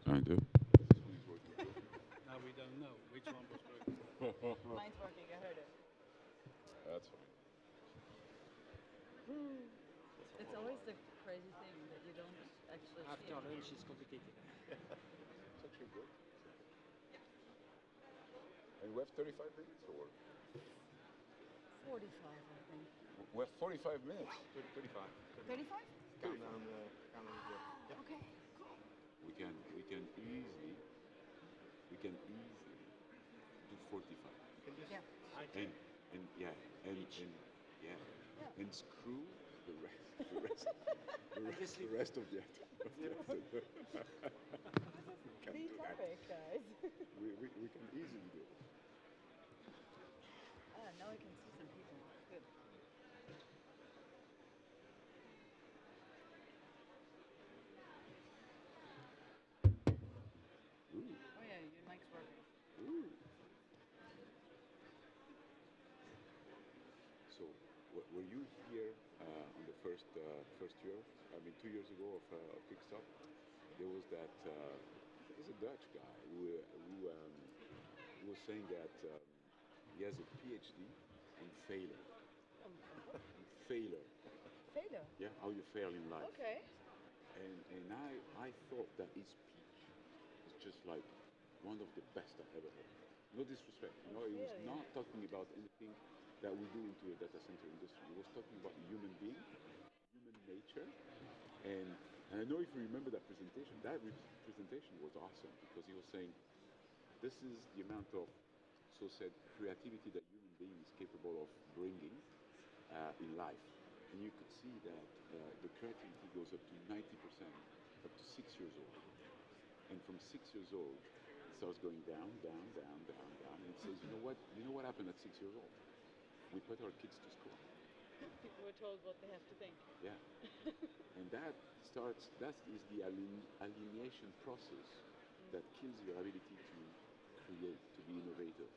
I do. Now we don't know which one was working. Mine's working, I heard it. That's fine. It's always the crazy thing that you don't actually see After it. lunch is complicated. It's actually good. And we have 35 minutes or? 45, I think. We have 45 minutes. 35. 35? Countdown. Yep. Okay. We can easily do 45. Yeah. And yeah, and yeah, Yeah. and screw the rest of the afternoon. The topic, guys. We can easily do it. Now I can see some people. Good. Ooh, Oh yeah, your mic's working. ooh. So, were you here on the first year? I mean, 2 years ago of Kickstart. There was that. There's a Dutch guy who was saying that he has a PhD in failure. What? Failure. Failure. Yeah, how you fail in life. Okay. And I thought that his speech was just like one of the best I ever heard. No disrespect, he was Yeah, yeah. not talking about anything that we do into a data center industry. He was talking about human being, human nature, and I know if you remember that presentation. That presentation was awesome because he was saying this is the amount of, so said, creativity that human being is capable of bringing in life. And you could see that the creativity goes up to 90%, up to 6 years old. And from 6 years old, it starts going down, down, down, down, down. And it says, you know what? You know what happened at 6 years old? We put our kids to school. People were told what they have to think. Yeah. And that is the alienation process that kills your ability to create, to be innovative.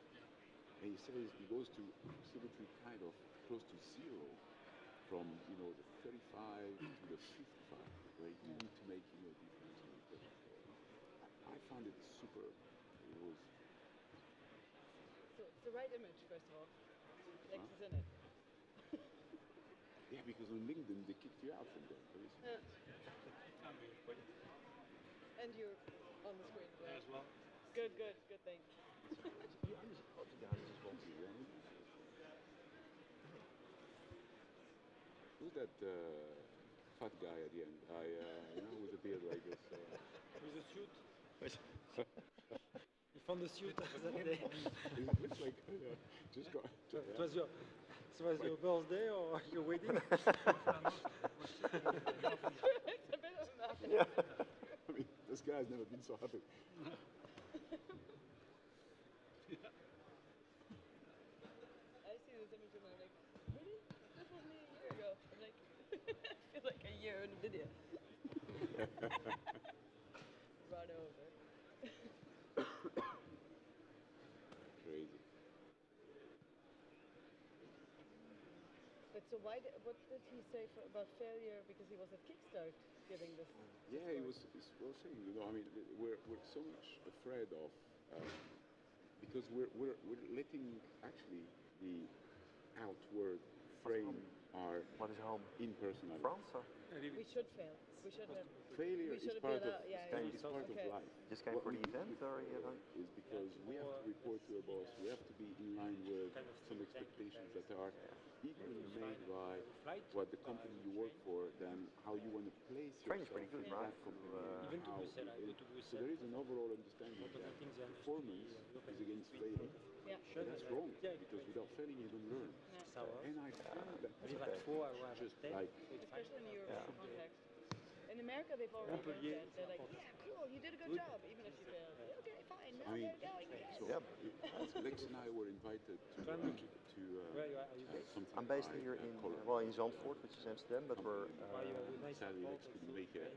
And he says he goes to absolutely kind of close to zero from the 35 to the 55, where you need to make difference. I found it super. It was. So it's the right image, first of all. Lex Huh? is in it. Yeah, because on LinkedIn they kicked you out from there. And you're on the screen As well. Good, thanks. Who's that fat guy at the end? With a beard like this. With a suit. You found the suit that day. It looks like just got. It was your birthday or your wedding? It's a bit of a mess. I mean, this guy's never been so happy. I see this image and I'm like, really? This was me a year ago. I'm like, I feel like a year in a video. Run over. Crazy. But so what did he say about failure? Because he was at Kickstart giving this. Yeah, he was saying, I mean, we're so much afraid of, because we're letting actually the outward frame our What is home? in-personality. France? Or? We should fail. We should have. Failure We should is have part built of out. Yeah. is part Okay. of life. Just came What for we the do event, or you don't? is because we have to report to a boss. We have to be in line with some expectations that are equally made by what the company you work for than how you want to place Training's yourself pretty good, in right? that company. Even to how Brussels, I go to so Brussels. there is an overall understanding Lot of that meetings in performance industry, is against failing. Yeah. But that's wrong because without failing you don't learn. And I think that Arrive à 4, arrive à just 10. like Especially in the European context. In America, they've already learned Montpellier, that. They're like, yeah, cool, you did a good job, even if you failed. Okay, fine, now I mean, they're going again. so Lex and I were invited to Where are you based? something I'm based I here in call in Zandvoort, which is Amsterdam, but we're sadly Lex couldn't make it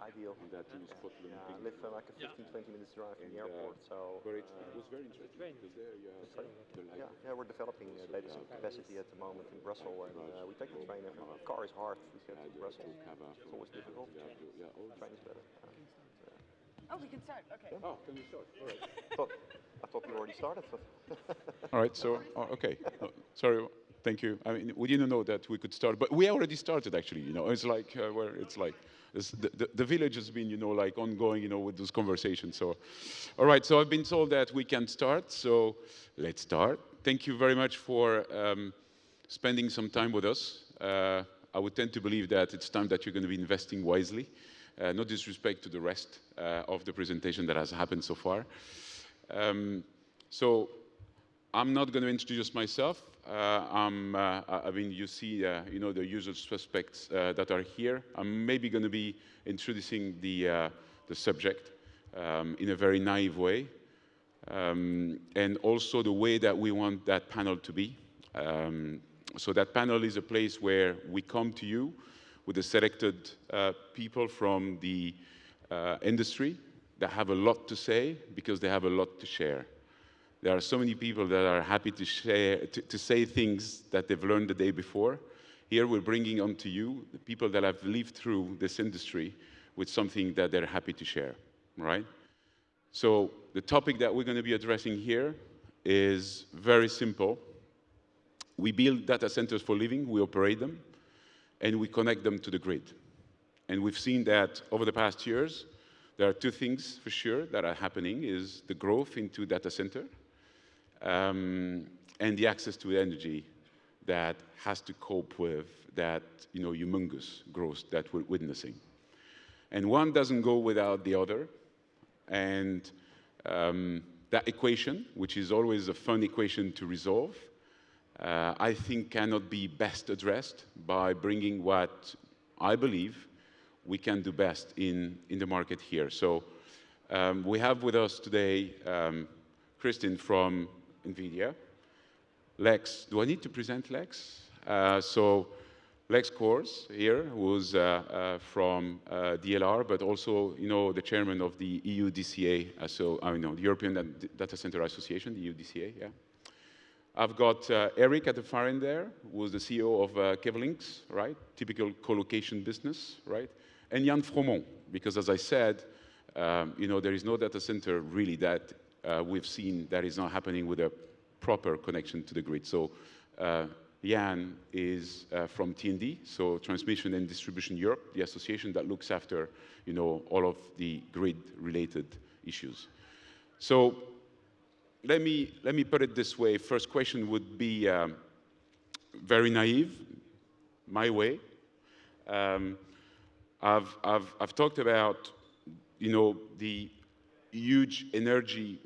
ideal. on that in Scotland Yeah, I thing. live like a 15-20 minutes drive from the And, airport, so But it was very interesting because there you have the light. yeah, we're developing data center capacity at the moment in Brussels, and we take the train. Car is hard to get to Brussels. It's always difficult. Yeah, all Train is better. Oh, Oh, we can start. Okay. Oh, can we start? All right. I thought we already started. But All right. So, okay. No, sorry. Thank you. I mean, we didn't know that we could start, but we already started. Actually, it's like where it's like the village has been, like ongoing, with those conversations. So, all right. So I've been told that we can start. So let's start. Thank you very much for spending some time with us. I would tend to believe that it's time that you're going to be investing wisely. No disrespect to the rest of the presentation that has happened so far. So I'm not going to introduce myself. I mean, you see, the usual suspects that are here. I'm maybe going to be introducing the subject in a very naive way, and also the way that we want that panel to be. So that panel is a place where we come to you with the selected people from the industry that have a lot to say because they have a lot to share. There are so many people that are happy to share, to say things that they've learned the day before. Here we're bringing on to you the people that have lived through this industry with something that they're happy to share, right? So the topic that we're going to be addressing here is very simple. We build data centers for living, we operate them, and we connect them to the grid. And we've seen that over the past years, there are two things for sure that are happening, is the growth into data center and the access to energy that has to cope with that humongous growth that we're witnessing. And one doesn't go without the other. And that equation, which is always a fun equation to resolve, I think cannot be best addressed by bringing what I believe we can do best in the market here. So we have with us today Kristin from NVIDIA. Lex, do I need to present Lex? So Lex Kors here, who's from DLR, but also, the chairman of the EU DCA, the European Data Center Association, the EU DCA, yeah. I've got Eric at the far end there, who's the CEO of Kevelinks, right? Typical co-location business, right? And Jan Fromont, because as I said, there is no data center really that we've seen that is not happening with a proper connection to the grid. So Jan is from TND, so Transmission and Distribution Europe, the association that looks after, all of the grid-related issues. So let me put it this way. First question would be very naive, my way. I've talked about, the huge energy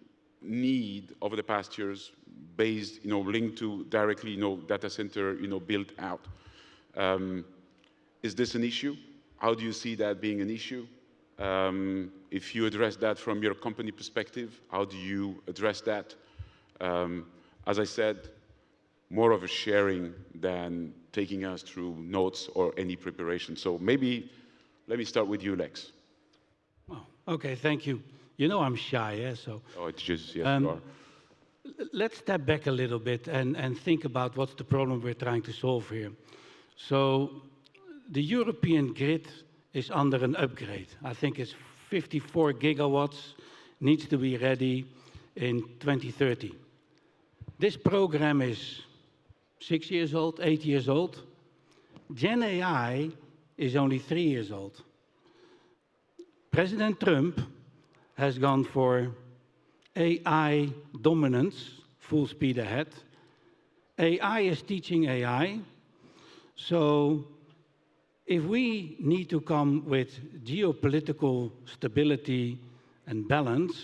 need over the past years based, linked to directly, data center, built out. Is this an issue? How do you see that being an issue? If you address that from your company perspective, how do you address that? As I said, more of a sharing than taking us through notes or any preparation. So maybe let me start with you, Lex. Oh, okay, thank you. I'm shy, yeah, so... Oh, it's just, yes, you are. Let's step back a little bit and think about what's the problem we're trying to solve here. So the European grid is under an upgrade. I think it's 54 gigawatts, needs to be ready in 2030. This program is 6 years old, 8 years old. Gen AI is only 3 years old. President Trump has gone for AI dominance, full speed ahead. AI is teaching AI. So if we need to come with geopolitical stability and balance,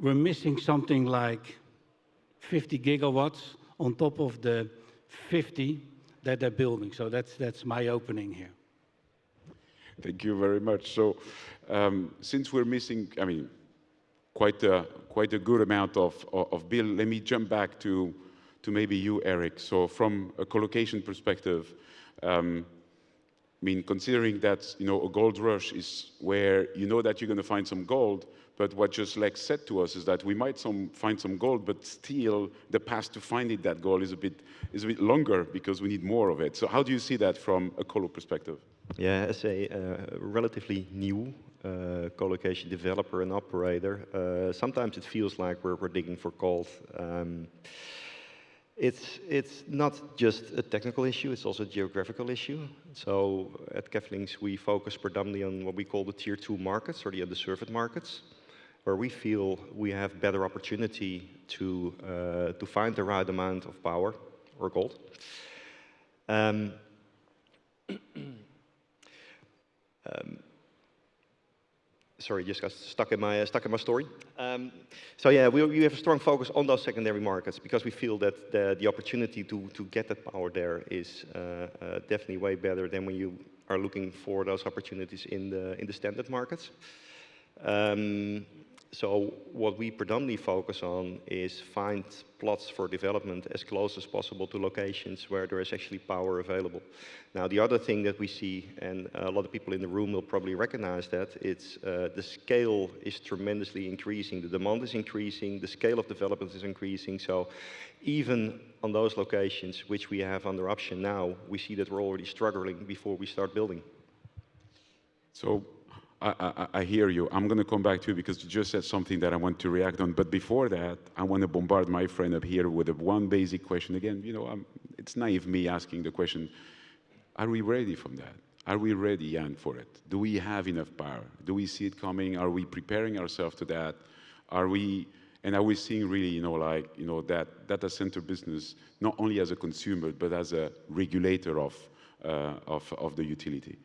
we're missing something like 50 gigawatts on top of the 50 that they're building. So that's my opening here. Thank you very much. So since we're missing, quite a good amount of bill, let me jump back to maybe you, Eric. So from a collocation perspective, considering that, a gold rush is where that you're going to find some gold, but what just Lex said to us is that we might find some gold, but still the path to finding that gold is a bit longer because we need more of it. So how do you see that from a colo perspective? Yeah, as a relatively new co-location developer and operator, sometimes it feels like we're digging for gold. It's not just a technical issue, it's also a geographical issue. So at Keflinks, we focus predominantly on what we call the tier 2 markets, or the underserved markets, where we feel we have better opportunity to find the right amount of power or gold. Sorry, just got stuck in my story. So yeah, we have a strong focus on those secondary markets because we feel that the opportunity to get that power there is definitely way better than when you are looking for those opportunities in the standard markets. So what we predominantly focus on is find plots for development as close as possible to locations where there is actually power available. Now, the other thing that we see, and a lot of people in the room will probably recognize that, it's the scale is tremendously increasing. The demand is increasing, the scale of development is increasing. So even on those locations which we have under option now, we see that we're already struggling before we start building. So I hear you. I'm going to come back to you because you just said something that I want to react on. But before that, I want to bombard my friend up here with one basic question. Again, you know, it's naive me asking the question, are we ready from that? Are we ready, Jan, for it? Do we have enough power? Do we see it coming? Are we preparing ourselves to that? Are we seeing really, you know, like, you know, that data center business, not only as a consumer, but as a regulator of the utility?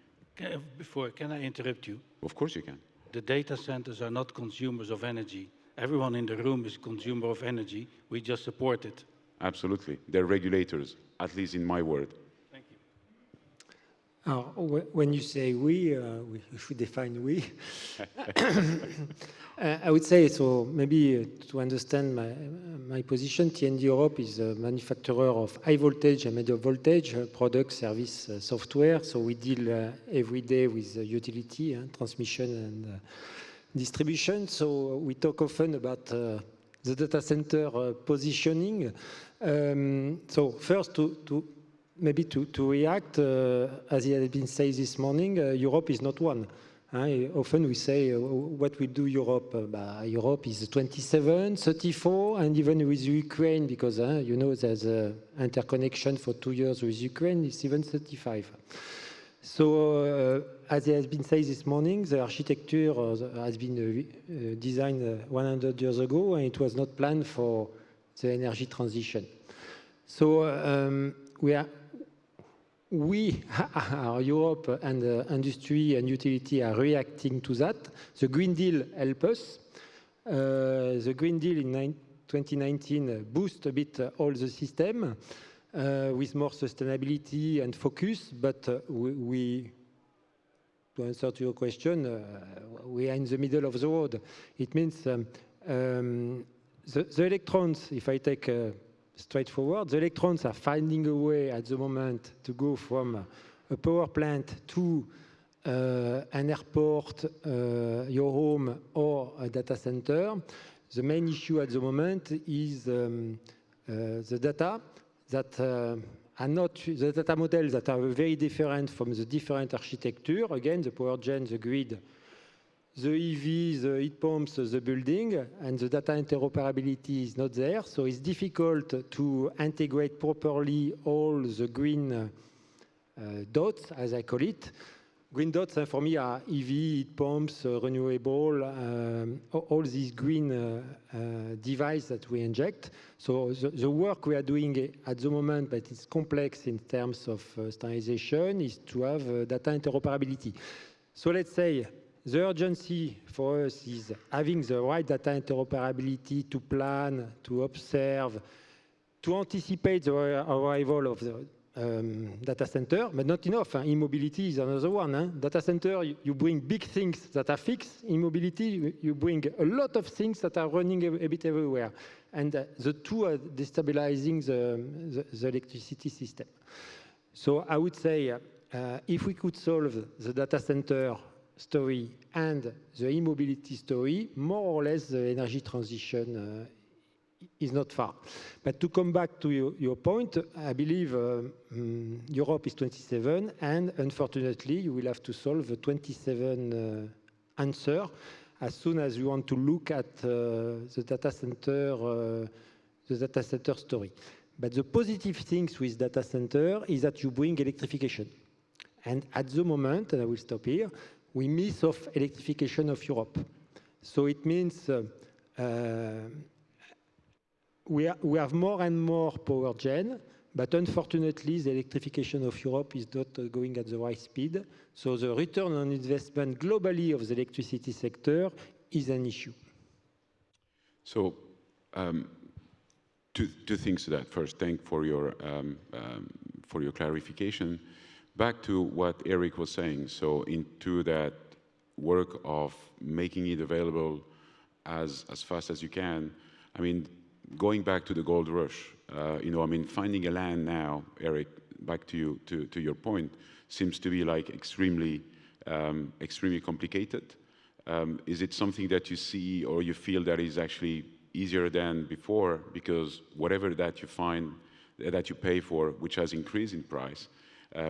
Can I interrupt you? Of course you can. The data centers are not consumers of energy. Everyone in the room is consumer of energy. We just support it. Absolutely. They're regulators, at least in my word. Thank you. When you say we should define we. I would say, so maybe to understand my position, TND Europe is a manufacturer of high voltage and medium voltage products, service, software. So we deal every day with utility, transmission and distribution. So we talk often about the data center positioning. So first, to react, as it has been said this morning, Europe is not one. Often we say, what will do Europe? Europe is 27, 34, and even with Ukraine, because you know there's an interconnection for 2 years with Ukraine, it's even 35. So as it has been said this morning, the architecture has been designed 100 years ago, and it was not planned for the energy transition. So we are Europe, and industry and utility are reacting to that. The Green Deal helps us. The Green Deal in 2019 boost a bit all the system with more sustainability and focus. But to answer to your question, we are in the middle of the road. It means the electrons, if I take straightforward, the electrons are finding a way at the moment to go from a power plant to an airport, your home, or a data center. The main issue at the moment is the data that are not, the data models that are very different from the different architecture. Again, the power gen, the grid, the EV, the heat pumps, the building, and the data interoperability is not there. So it's difficult to integrate properly all the green dots, as I call it. Green dots for me are EV, heat pumps, renewable, all these green devices that we inject. So the work we are doing at the moment, but it's complex in terms of standardization, is to have data interoperability. So let's say the urgency for us is having the right data interoperability to plan, to observe, to anticipate the arrival of the data center, but not enough. E-mobility is another one. Data center, you bring big things that are fixed. In mobility, you bring a lot of things that are running a bit everywhere. And the two are destabilizing the electricity system. So I would say if we could solve the data center story and the e-mobility story, more or less the energy transition is not far. But to come back to your point, I believe Europe is 27, and unfortunately, you will have to solve the 27 answer as soon as you want to look at the data center story. But the positive things with data center is that you bring electrification. And at the moment, and I will stop here, we miss off electrification of Europe. So it means we have more and more power gen, but unfortunately, the electrification of Europe is not going at the right speed. So the return on investment globally of the electricity sector is an issue. So, two things to that. First, thank for your clarification. Back to what Eric was saying. So, into that work of making it available as fast as you can. I mean, going back to the gold rush. Finding a land now, Eric, back to you, to your point, seems to be like extremely complicated. Is it something that you see or you feel that is actually easier than before? Because whatever that you find, that you pay for, which has increased in price,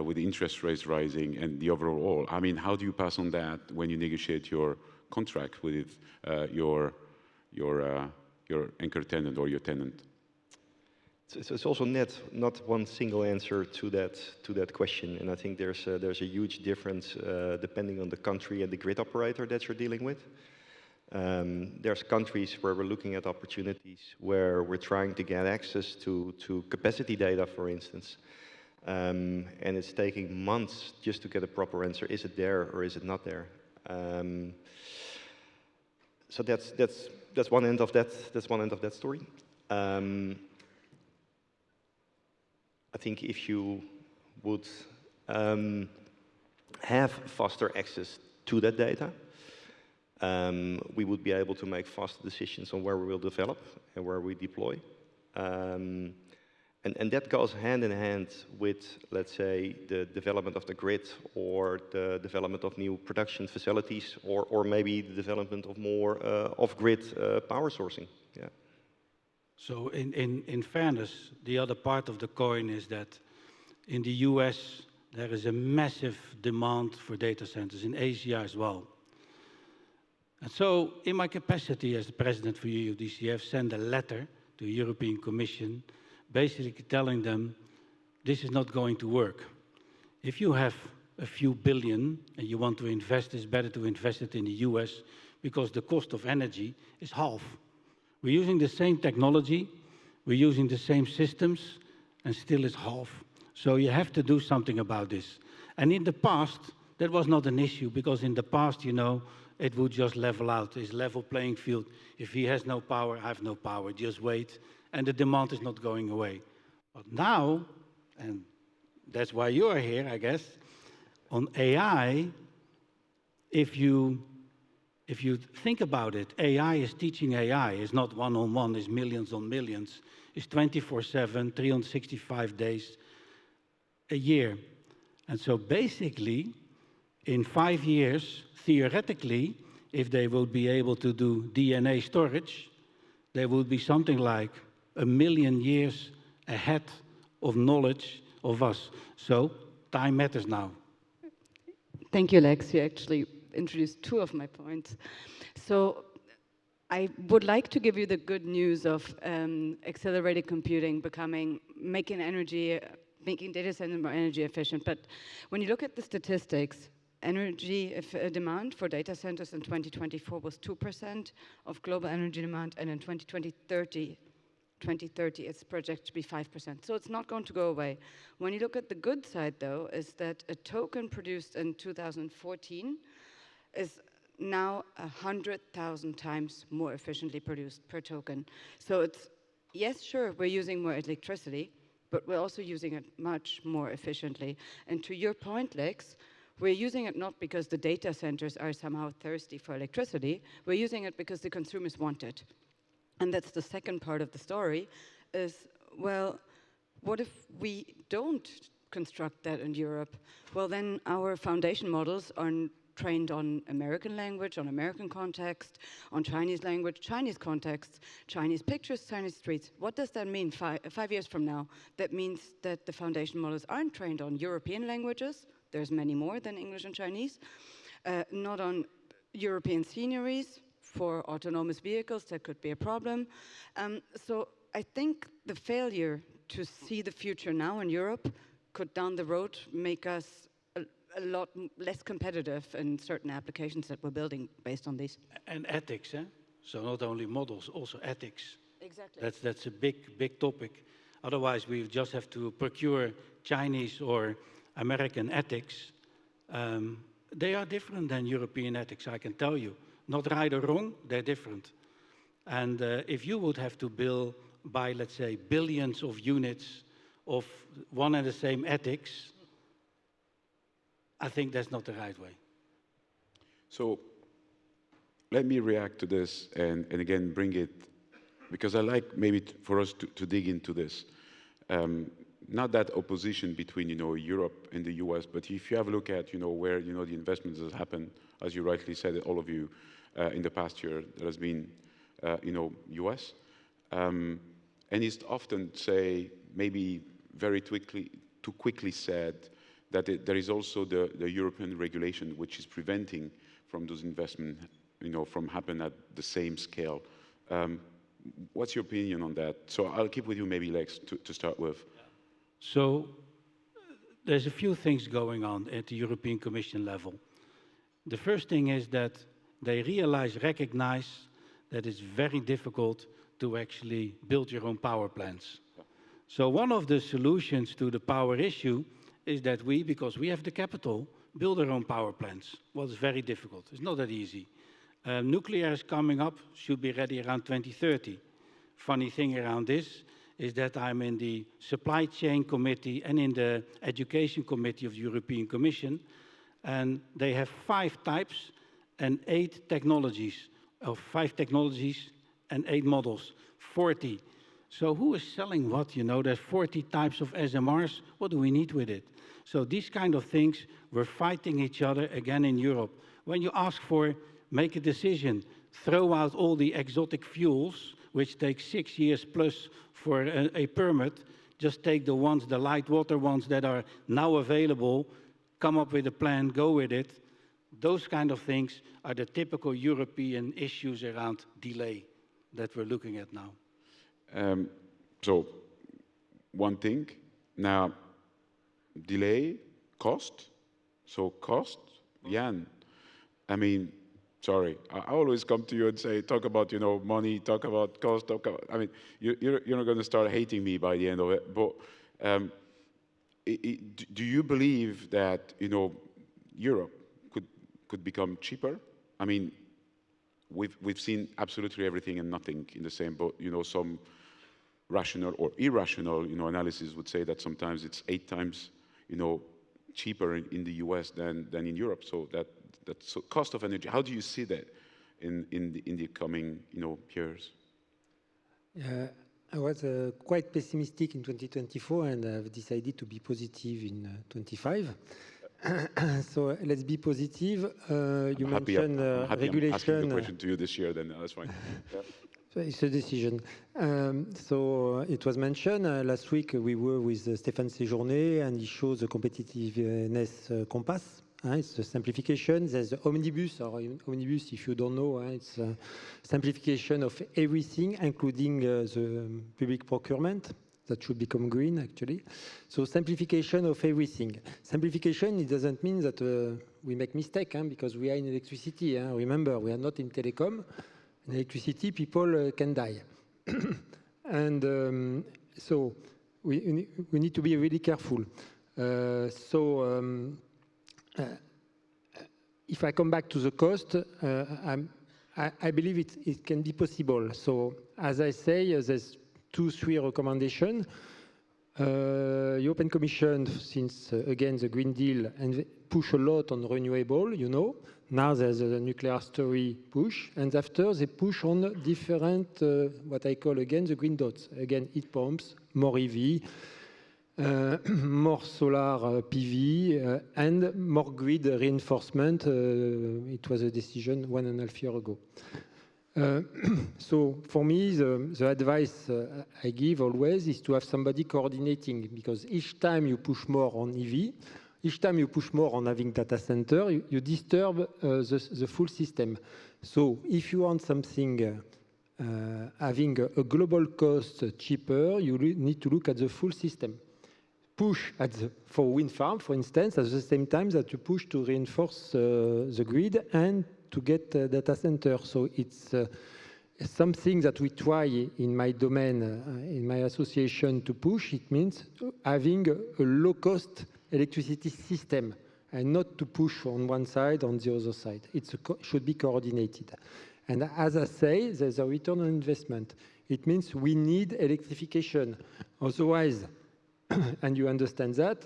with the interest rates rising and the overall, I mean, how do you pass on that when you negotiate your contract with your anchor tenant or your tenant? It's also not one single answer to that question, and I think there's a huge difference depending on the country and the grid operator that you're dealing with. There's countries where we're looking at opportunities where we're trying to get access to capacity data, for instance, and it's taking months just to get a proper answer. Is it there or is it not there? So that's one end of that. That's one end of that story. I think if you would have faster access to that data, we would be able to make faster decisions on where we will develop and where we deploy. And that goes hand in hand with, let's say, the development of the grid or the development of new production facilities or maybe the development of more off-grid power sourcing. Yeah. So in fairness, the other part of the coin is that in the US, there is a massive demand for data centers, in Asia as well. And so in my capacity as the president for EUDC, I've sent a letter to the European Commission, basically telling them, this is not going to work. If you have a few billion and you want to invest, it's better to invest it in the US because the cost of energy is half. We're using the same technology, we're using the same systems, and still it's half. So you have to do something about this. And in the past, that was not an issue, because in the past, you know, it would just level out. It's level playing field. If he has no power, I have no power. Just wait, and the demand is not going away. But now, and that's why you are here, I guess, on AI, if you think about it, AI is teaching AI. It's not one-on-one, it's millions on millions. It's 24/7, 365 days a year. And so basically, in 5 years, theoretically, if they will be able to do DNA storage, there will be something like 1 million years ahead of knowledge of us. So time matters now. Thank you, Lex. You actually introduced two of my points. So I would like to give you the good news of accelerated computing making data centers more energy efficient. But when you look at the statistics, energy demand for data centers in 2024 was 2% of global energy demand, and in 2030, it's projected to be 5%. So it's not going to go away. When you look at the good side, though, is that a token produced in 2014 is now 100,000 times more efficiently produced per token. So it's, yes, sure, we're using more electricity, but we're also using it much more efficiently. And to your point, Lex, we're using it not because the data centers are somehow thirsty for electricity, we're using it because the consumers want it. And that's the second part of the story, is, well, what if we don't construct that in Europe? Well, then our foundation models are trained on American language, on American context, on Chinese language, Chinese context, Chinese pictures, Chinese streets. What does that mean 5 years from now? That means that the foundation models aren't trained on European languages. There's many more than English and Chinese. Not on European sceneries for autonomous vehicles, that could be a problem. So I think the failure to see the future now in Europe could down the road make us a lot less competitive in certain applications that we're building based on these. And ethics, eh? So not only models, also ethics. Exactly. That's a big topic. Otherwise, we just have to procure Chinese or American ethics. They are different than European ethics, I can tell you. Not right or wrong, they're different. And if you would have to buy, let's say, billions of units of one and the same ethics, I think that's not the right way. So let me react to this and again bring it, because I like maybe for us to dig into this. Not that opposition between Europe and the US, but if you have a look at where the investments has happened, as you rightly said, all of you, in the past year, there has been US, and it's often maybe very too quickly said that there is also the European regulation which is preventing from those investments from happening at the same scale. What's your opinion on that? So I'll keep with you maybe, Lex, to start with. So there's a few things going on at the European Commission level. The first thing is that they recognize that it's very difficult to actually build your own power plants. Yeah. So one of the solutions to the power issue is that because we have the capital, build our own power plants. Well, it's very difficult. It's not that easy. Nuclear is coming up, should be ready around 2030. Funny thing around this is that I'm in the Supply Chain Committee and in the Education Committee of the European Commission, and they have 5 types and 8 technologies, or 5 technologies and 8 models, 40. So who is selling what? There's 40 types of SMRs. What do we need with it? So these kind of things, we're fighting each other again in Europe. When you ask for, make a decision, throw out all the exotic fuels, which take 6 years plus for a permit, just take the light water ones that are now available, come up with a plan, go with it. Those kind of things are the typical European issues around delay that we're looking at now. So, one thing, now, delay, cost. So cost, Jan, I mean, sorry, I always come to you and say, talk about, money, talk about cost, I mean, you're not going to start hating me by the end of it, but do you believe that, Europe could become cheaper? I mean, we've seen absolutely everything and nothing in the same boat. Some rational or irrational, analysis would say that sometimes it's 8 times, cheaper in the US than in Europe. So that's cost of energy. How do you see that in the coming, years? I was quite pessimistic in 2024, and I've decided to be positive in 25. So let's be positive. You mentioned regulation. I'm asking the question to you this year, then that's fine. Yeah. So it's a decision. So it was mentioned last week. We were with Stéphane Séjourné, and he shows the competitiveness compass. It's a simplification. There's omnibus, or omnibus, if you don't know, it's a simplification of everything, including the public procurement. That should become green, actually. So simplification of everything. Simplification, it doesn't mean that we make mistake, because we are in electricity. Remember, we are not in telecom. In electricity, people can die. And so we need to be really careful. If I come back to the cost, I believe it can be possible. So as I say, there's 2-3 recommendations. European Commission, since again the Green Deal, and push a lot on renewable, Now there's a nuclear story push, and after they push on different, what I call again the green dots. Again, heat pumps, more EV, more solar PV, and more grid reinforcement. It was a decision 1.5 years ago. So for me, the advice I give always is to have somebody coordinating, because each time you push more on EV, Each time you push more on having data center, you disturb the full system. So if you want something having a global cost cheaper, you need to look at the full system. Push for wind farm, for instance, at the same time that you push to reinforce the grid and to get data center. So it's something that we try in my domain, in my association to push. It means having a low-cost electricity system and not to push on one side, on the other side. It should be coordinated. And as I say, there's a return on investment. It means we need electrification. Otherwise, and you understand that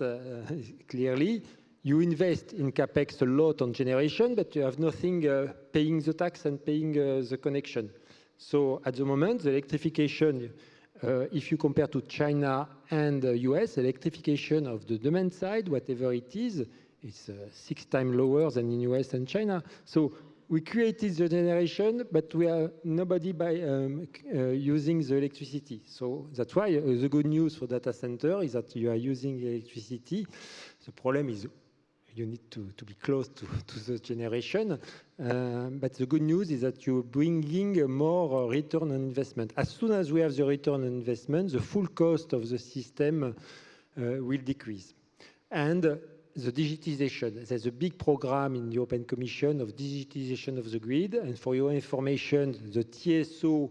clearly, you invest in CapEx a lot on generation, but you have nothing paying the tax and paying the connection. So at the moment, the electrification, if you compare to China and the US, electrification of the demand side, whatever it is 6 times lower than in US and China. So we created the generation, but we are nobody using the electricity. So that's why the good news for data center is that you are using electricity. The problem is you need to be close to the generation. But the good news is that you're bringing more return on investment. As soon as we have the return on investment, the full cost of the system will decrease. And the digitization. There's a big program in the European Commission of digitization of the grid. And for your information, the TSO,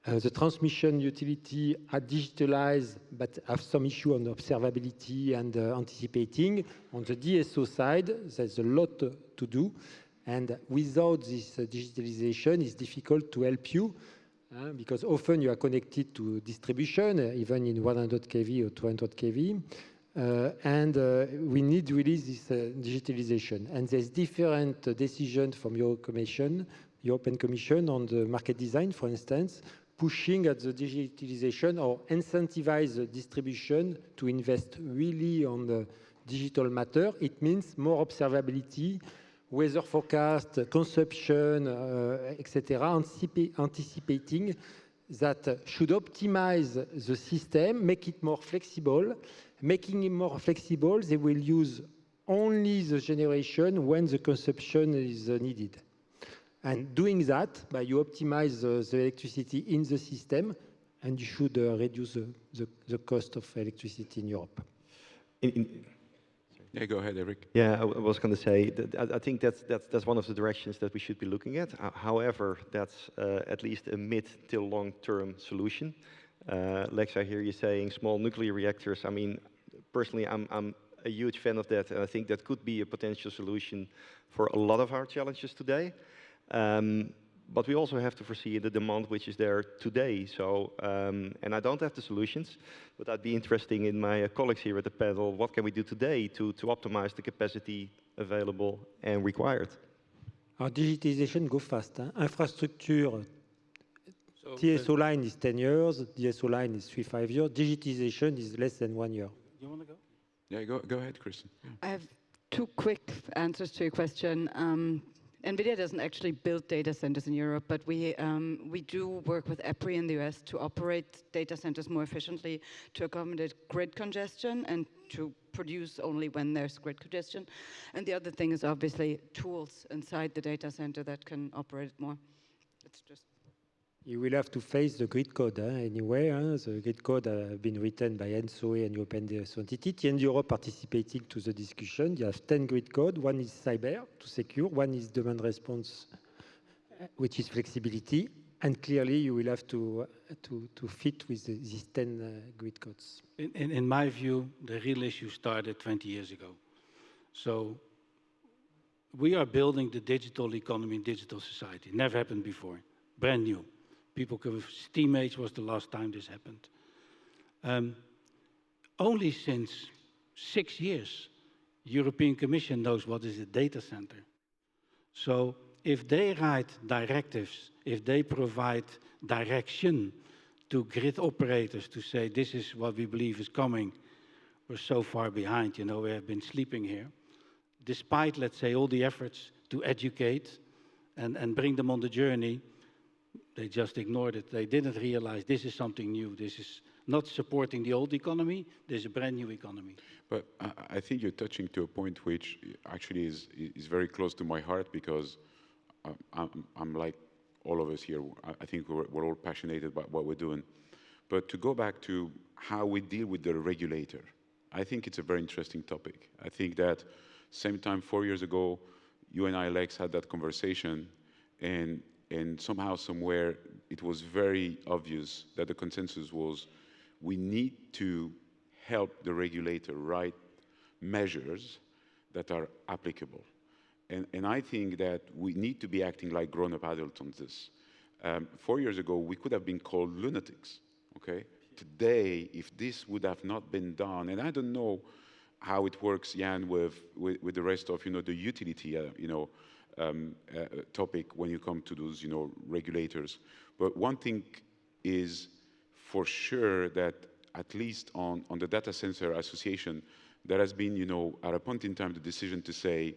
the transmission utility are digitalized, but have some issue on observability and anticipating. On the DSO side, there's a lot to do. And without this digitalization, it's difficult to help you because often you are connected to distribution, even in 100 kV or 200 kV. We need really this digitalization. And there's different decisions from European Commission on the market design, for instance, pushing at the digitalization or incentivize the distribution to invest really on the digital matter. It means more observability, weather forecast, consumption, etc., anticipating that should optimize the system, make it more flexible. Making it more flexible, they will use only the generation when the consumption is needed. And doing that, you optimize the electricity in the system, and you should reduce the cost of electricity in Europe. Yeah, go ahead, Eric. Yeah, I was going to say that I think that's one of the directions that we should be looking at. However, that's at least a mid till long-term solution. Lex, I hear you saying small nuclear reactors. I mean, personally, I'm a huge fan of that, and I think that could be a potential solution for a lot of our challenges today. But we also have to foresee the demand which is there today. So, and I don't have the solutions, but I'd be interested in my colleagues here at the panel. What can we do today to optimize the capacity available and required? Our digitization goes fast. Infrastructure. TSO line is 10 years, DSO line is 3-5 years, digitization is less than 1 year. You want to go? Yeah, go ahead, Kristen. I have 2 quick answers to your question. NVIDIA doesn't actually build data centers in Europe, but we do work with EPRI in the US to operate data centers more efficiently, to accommodate grid congestion and to produce only when there's grid congestion. And the other thing is obviously tools inside the data center that can operate it more. It's just... You will have to face the grid code anyway. The grid code has been written by ENSOE and European entity. TN Europe participating to the discussion. You have 10 grid code. One is cyber to secure. One is demand response, which is flexibility. And clearly, you will have to fit with these 10 grid codes. In my view, the real issue started 20 years ago. So we are building the digital economy, digital society. Never happened before. Brand new. People could, steam age was the last time this happened. Only since 6 years, European Commission knows what is a data center. So if they write directives, if they provide direction to grid operators to say this is what we believe is coming, we're so far behind, we have been sleeping here. Despite, let's say, all the efforts to educate and bring them on the journey, they just ignored it. They didn't realize this is something new. This is not supporting the old economy. There's a brand new economy. But I think you're touching to a point which actually is very close to my heart, because I'm like all of us here. I think we're all passionate about what we're doing. But to go back to how we deal with the regulator, I think it's a very interesting topic. I think that same time 4 years ago, you and I, Lex, had that conversation, and somehow, somewhere, it was very obvious that the consensus was we need to help the regulator write measures that are applicable. And I think that we need to be acting like grown-up adults on this. 4 years ago, we could have been called lunatics, okay? Today, if this would have not been done, and I don't know how it works, Jan, with the rest of, the utility, topic when you come to those, regulators. But one thing is for sure that at least on the Data Center Association, there has been, at a point in time, the decision to say,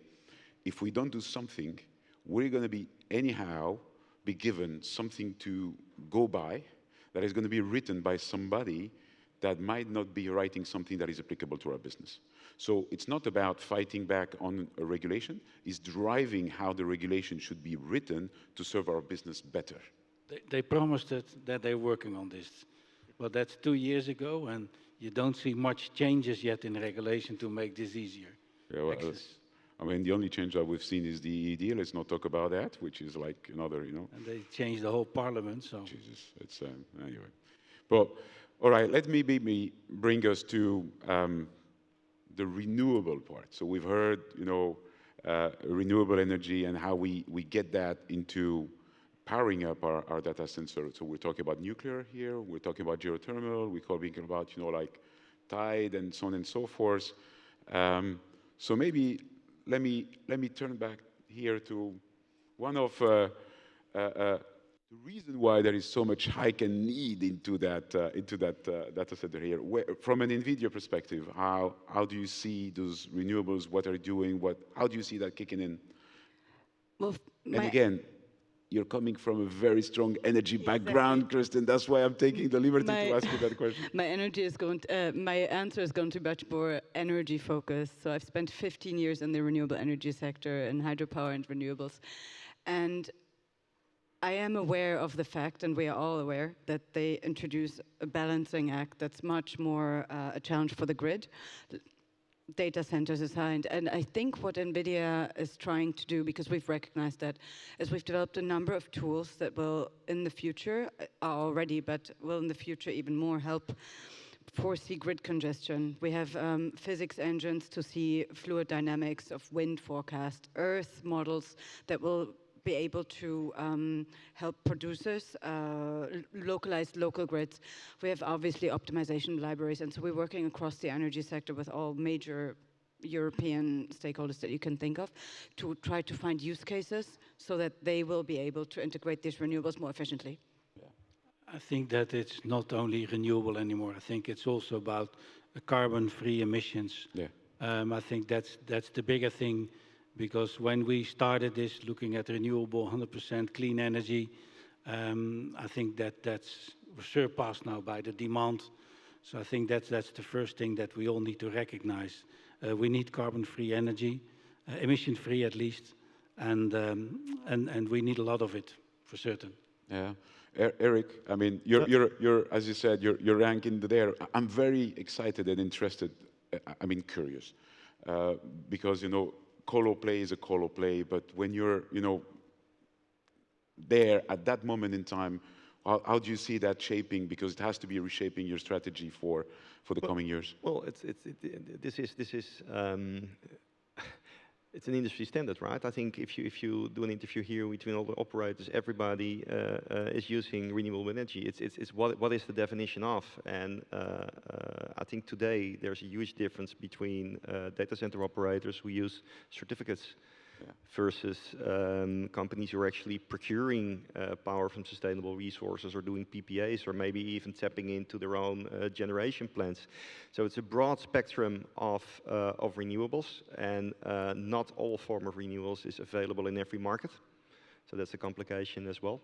if we don't do something, we're going to be anyhow be given something to go by that is going to be written by somebody that might not be writing something that is applicable to our business. So it's not about fighting back on a regulation, it's driving how the regulation should be written to serve our business better. They promised that they're working on this. But that's 2 years ago, and you don't see much changes yet in the regulation to make this easier. Yeah, well, I mean, the only change that we've seen is the EED. Let's not talk about that, which is like another, And they changed the whole parliament, so. Jesus, it's, anyway. But, all right, let me bring us to the renewable part. So we've heard, renewable energy and how we get that into powering up our data center. So we're talking about nuclear here, we're talking about geothermal, we're talking about, like tide and so on and so forth. So maybe let me turn back here to one of the reason why there is so much hike and need into that data center here. From an NVIDIA perspective, how do you see those renewables? What are you doing? How do you see that kicking in? Well, and again, you're coming from a very strong energy background, Kristen. That's why I'm taking the liberty to ask you that question. My answer is going to be much more energy focused. So I've spent 15 years in the renewable energy sector in hydropower and renewables. And I am aware of the fact, and we are all aware, that they introduce a balancing act that's much more a challenge for the grid. Data centers assigned. And I think what NVIDIA is trying to do, because we've recognized that, is we've developed a number of tools that will, in the future, are already, but will in the future even more help foresee grid congestion. We have physics engines to see fluid dynamics of wind forecast, earth models that will be able to help producers localize local grids. We have obviously optimization libraries, and so we're working across the energy sector with all major European stakeholders that you can think of to try to find use cases so that they will be able to integrate these renewables more efficiently. Yeah. I think that it's not only renewable anymore. I think it's also about carbon-free emissions. Yeah. I think that's the bigger thing. Because when we started this, looking at renewable, 100% clean energy, I think that's surpassed now by the demand. So I think that's the first thing that we all need to recognize. We need carbon-free energy, emission-free at least, and we need a lot of it for certain. Yeah, Eric. I mean, you're as you said, you're ranking there. I'm very excited and interested. I mean, curious, because colo play is a colo play, but when you're, there at that moment in time, how do you see that shaping? Because it has to be reshaping your strategy for the coming years. Well, it's an industry standard, right? I think if you do an interview here between all the operators, everybody is using renewable energy. It's what is the definition of? And I think today there's a huge difference between data center operators who use certificates versus companies who are actually procuring power from sustainable resources or doing PPAs or maybe even tapping into their own generation plants. So it's a broad spectrum of renewables, and not all form of renewables is available in every market. So that's a complication as well.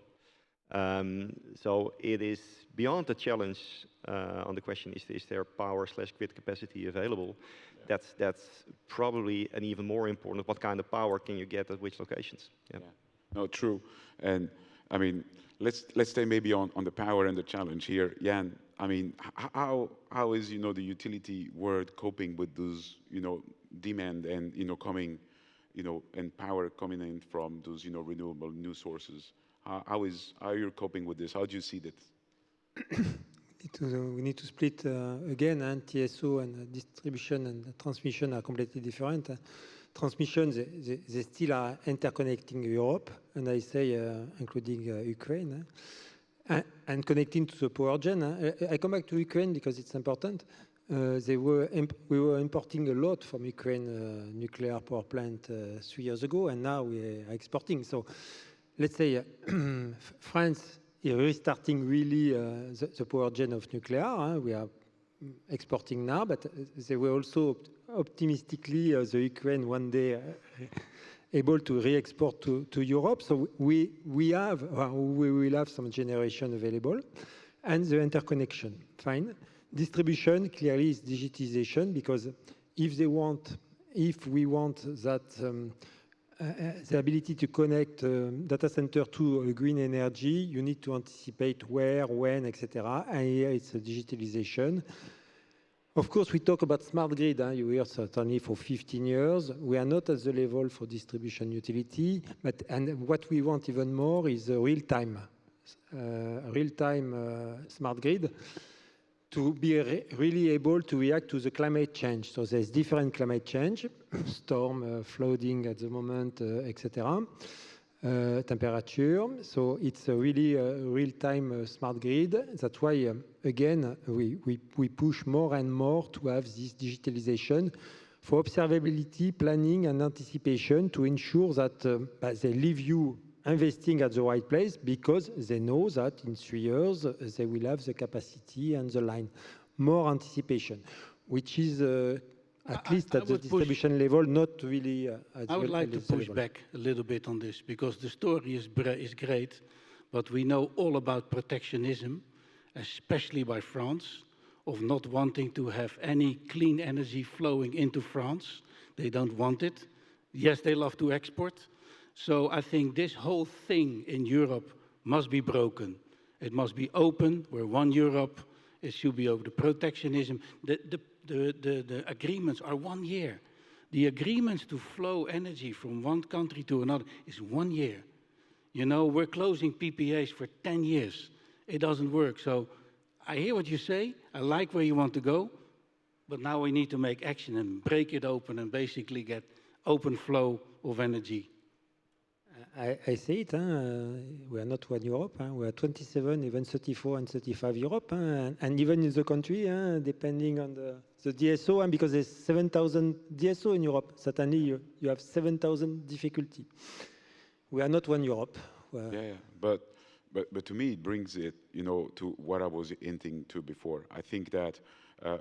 So it is beyond the challenge on the question, is there power/grid capacity available? That's probably an even more important, what kind of power can you get at which locations? Yeah. No, true. And I mean, let's stay maybe on the power and the challenge here. Jan, I mean, how is, the utility world coping with those, demand and, coming, and power coming in from those, renewable new sources? How are you coping with this? How do you see that? We need to split again, and TSO and distribution and transmission are completely different. Transmission, they still are interconnecting Europe, and I say including Ukraine, and connecting to the power gen. I come back to Ukraine because it's important. We were importing a lot from Ukraine nuclear power plant 3 years ago, and now we are exporting. So let's say France is restarting really the power gen of nuclear. We are exporting now, but they were also optimistically the Ukraine one day able to re-export to Europe. So we will have some generation available, and the interconnection, fine. Distribution clearly is digitization, because if we want that the ability to connect data center to green energy, you need to anticipate where, when, etc. And here it's a digitalization. Of course, we talk about smart grid. You hear certainly for 15 years. We are not at the level for distribution utility, and what we want even more is a real-time smart grid to be really able to react to the climate change. So there's different climate change, storm, flooding at the moment, etc. Temperature. So it's a really real-time smart grid. That's why, again, we push more and more to have this digitalization for observability, planning, and anticipation to ensure that they leave you investing at the right place, because they know that in 3 years they will have the capacity and the line. More anticipation, which is at least at the distribution level, not really at the level. I would like to push back a little bit on this, because the story is great, but we know all about protectionism, especially by France, of not wanting to have any clean energy flowing into France. They don't want it. Yes, they love to export. So I think this whole thing in Europe must be broken. It must be open, where one Europe. It should be over the protectionism. The agreements are 1 year. The agreements to flow energy from one country to another is 1 year. We're closing PPAs for 10 years. It doesn't work. So I hear what you say. I like where you want to go. But now we need to make action and break it open and basically get open flow of energy. I say it, we are not one Europe, we are 27, even 34 and 35 Europe, and even in the country, depending on the DSO, and because there's 7,000 DSO in Europe, certainly you have 7,000 difficulty. We are not one Europe. But to me it brings it, to what I was hinting to before. I think that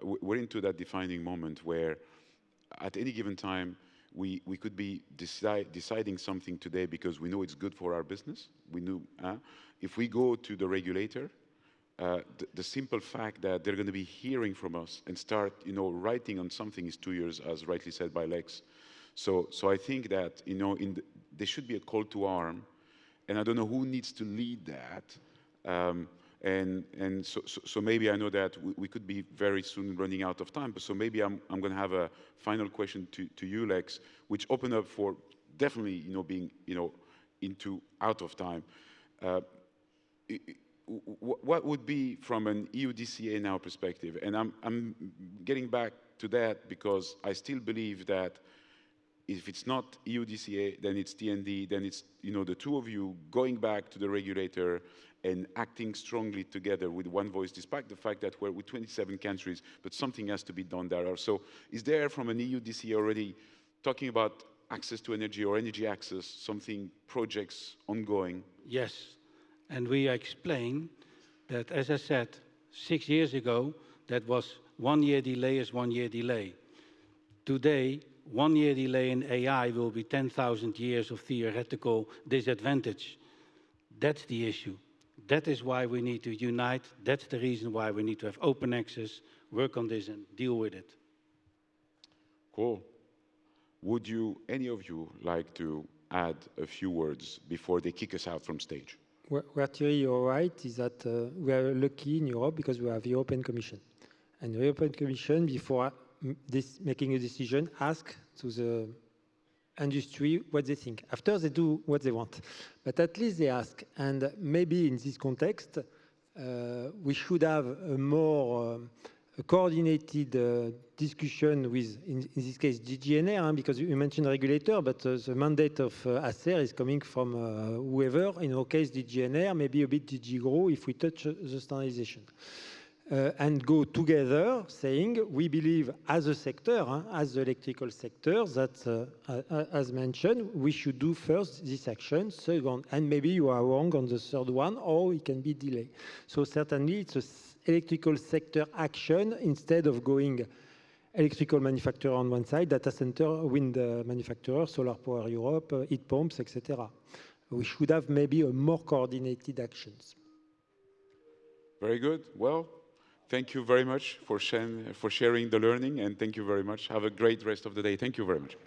we're into that defining moment where at any given time, we could be deciding something today because we know it's good for our business. We knew if we go to the regulator, the simple fact that they're going to be hearing from us and start, writing on something is 2 years, as rightly said by Lex. So I think that there should be a call to arm, and I don't know who needs to lead that. And so maybe I know that we could be very soon running out of time, but so maybe I'm going to have a final question to you, Lex, which open up for definitely, being, into out of time. What would be from an EU-DCA now perspective? And I'm getting back to that because I still believe that if it's not EU-DCA, then it's TND, then it's, the two of you going back to the regulator and acting strongly together with one voice, despite the fact that we're with 27 countries, but something has to be done there. So is there, from an EU-DCA already, talking about access to energy or energy access, something, projects ongoing? Yes, and we explain that, as I said, 6 years ago, that was 1 year delay is 1 year delay. Today, 1 year delay in AI will be 10,000 years of theoretical disadvantage. That's the issue. That is why we need to unite. That's the reason why we need to have open access, work on this, and deal with it. Cool. Would you, any of you, like to add a few words before they kick us out from stage? Where Thierry, you're right, is that we are lucky in Europe because we have the European Commission. And the European Commission, before making a decision, asks to the industry what they think. After, they do what they want. But at least they ask. And maybe in this context, we should have a more coordinated discussion with, in this case, DGNR, because you mentioned regulator, but the mandate of ACER is coming from whoever, in our case, DGNR, maybe a bit DG Grow if we touch the standardization. And go together saying, we believe as a sector, as the electrical sector, that, as mentioned, we should do first this action, second, and maybe you are wrong on the third one, or it can be delayed. So certainly it's an electrical sector action instead of going electrical manufacturer on one side, data center, wind manufacturer, solar power Europe, heat pumps, etc. We should have maybe a more coordinated actions. Very good. Well, thank you very much for sharing the learning, and thank you very much. Have a great rest of the day. Thank you very much.